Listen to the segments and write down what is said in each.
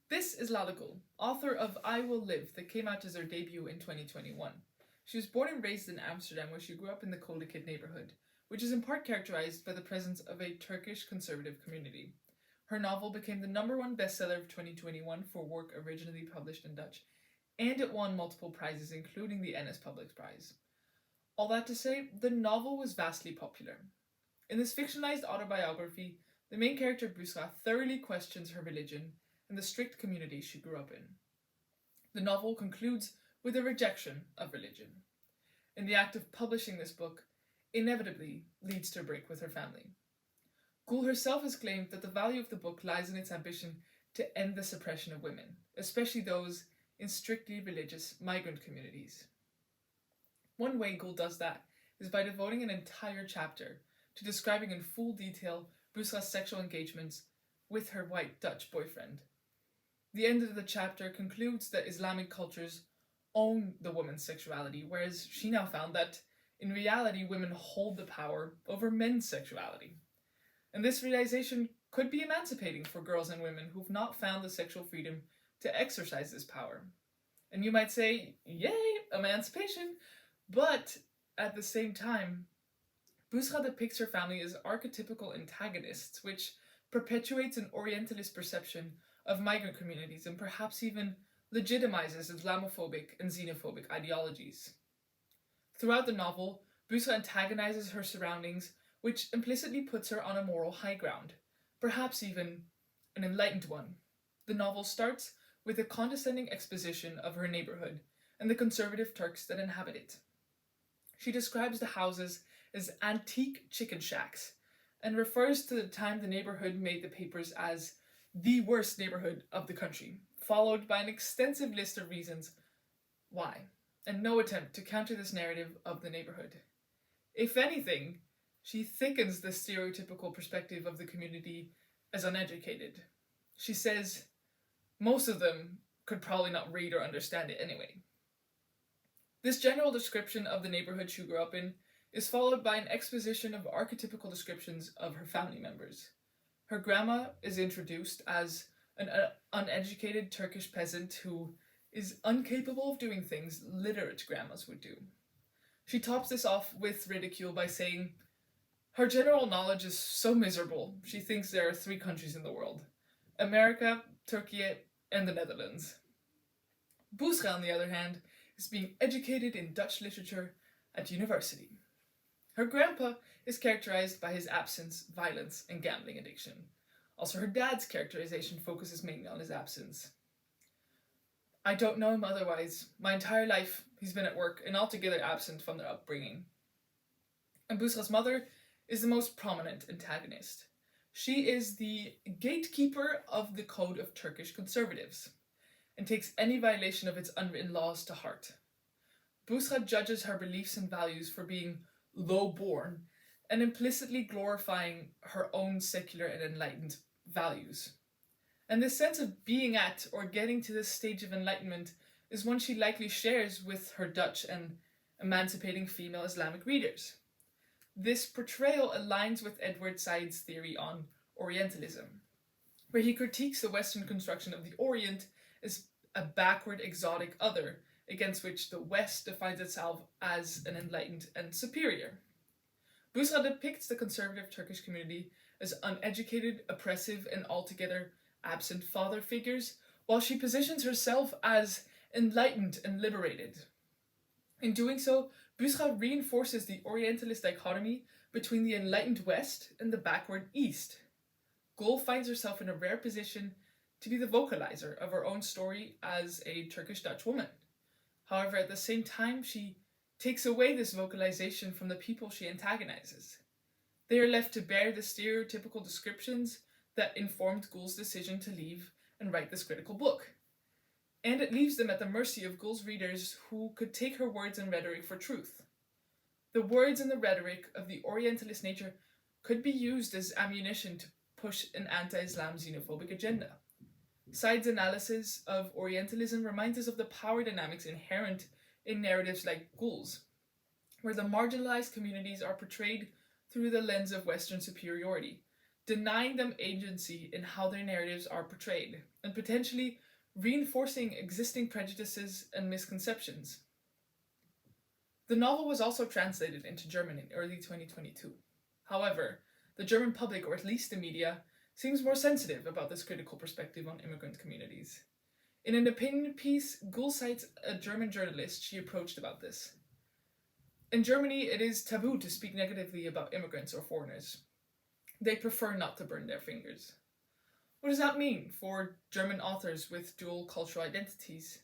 This is Lale, author of I Will Live, that came out as her debut in 2021. She was born and raised in Amsterdam, where she grew up in the Kolikid neighborhood, which is in part characterized by the presence of a Turkish conservative community. Her novel became the number one bestseller of 2021 for work originally published in Dutch, and it won multiple prizes, including the Ennis Public Prize. All that to say, the novel was vastly popular. In this fictionalized autobiography, the main character Busra thoroughly questions her religion and the strict community she grew up in. The novel concludes with a rejection of religion, and the act of publishing this book inevitably leads to a break with her family. Gul herself has claimed that the value of the book lies in its ambition to end the suppression of women, especially those in strictly religious migrant communities. One way Gul does that is by devoting an entire chapter to describing in full detail Busra's sexual engagements with her white Dutch boyfriend. The end of the chapter concludes that Islamic cultures own the woman's sexuality, whereas she now found that in reality women hold the power over men's sexuality. And this realization could be emancipating for girls and women who've not found the sexual freedom to exercise this power. And you might say, yay, emancipation! But at the same time, Busra depicts her family as archetypical antagonists, which perpetuates an Orientalist perception of migrant communities and perhaps even legitimizes Islamophobic and xenophobic ideologies. Throughout the novel, Busra antagonizes her surroundings, which implicitly puts her on a moral high ground, perhaps even an enlightened one. The novel starts with a condescending exposition of her neighborhood and the conservative Turks that inhabit it. She describes the houses as antique chicken shacks and refers to the time the neighborhood made the papers as the worst neighborhood of the country, followed by an extensive list of reasons why, and no attempt to counter this narrative of the neighborhood. If anything, she thickens the stereotypical perspective of the community as uneducated. She says most of them could probably not read or understand it anyway. This general description of the neighborhood she grew up in is followed by an exposition of archetypical descriptions of her family members. Her grandma is introduced as an uneducated Turkish peasant who is incapable of doing things literate grandmas would do. She tops this off with ridicule by saying her general knowledge is so miserable, she thinks there are 3 countries in the world: America, Turkey, and the Netherlands. Busra, on the other hand, is being educated in Dutch literature at university. Her grandpa is characterized by his absence, violence, and gambling addiction. Also, her dad's characterization focuses mainly on his absence. I don't know him otherwise. My entire life he's been at work and altogether absent from their upbringing. And Busra's mother is the most prominent antagonist. She is the gatekeeper of the code of Turkish conservatives and takes any violation of its unwritten laws to heart. Busra judges her beliefs and values for being low-born and implicitly glorifying her own secular and enlightened values. And this sense of being at or getting to this stage of enlightenment is one she likely shares with her Dutch and emancipating female Islamic readers. This portrayal aligns with Edward Said's theory on Orientalism, where he critiques the Western construction of the Orient as a backward, exotic other against which the West defines itself as an enlightened and superior. Busra depicts the conservative Turkish community as uneducated, oppressive, and altogether absent father figures, while she positions herself as enlightened and liberated. In doing so, Busra reinforces the Orientalist dichotomy between the enlightened West and the backward East. Gul finds herself in a rare position to be the vocalizer of her own story as a Turkish Dutch woman. However, at the same time, she takes away this vocalization from the people she antagonizes. They are left to bear the stereotypical descriptions that informed Gul's decision to leave and write this critical book. And it leaves them at the mercy of Gul's readers, who could take her words and rhetoric for truth. The words and the rhetoric of the Orientalist nature could be used as ammunition to push an anti-Islam xenophobic agenda. Said's analysis of Orientalism reminds us of the power dynamics inherent in narratives like Gul's, where the marginalized communities are portrayed through the lens of Western superiority, denying them agency in how their narratives are portrayed, and potentially reinforcing existing prejudices and misconceptions. The novel was also translated into German in early 2022. However, the German public, or at least the media, seems more sensitive about this critical perspective on immigrant communities. In an opinion piece, Gull cites a German journalist she approached about this. In Germany, it is taboo to speak negatively about immigrants or foreigners. They prefer not to burn their fingers. What does that mean for German authors with dual cultural identities?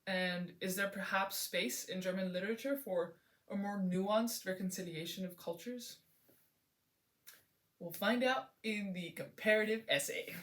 And is there perhaps space in German literature for a more nuanced reconciliation of cultures? We'll find out in the comparative essay.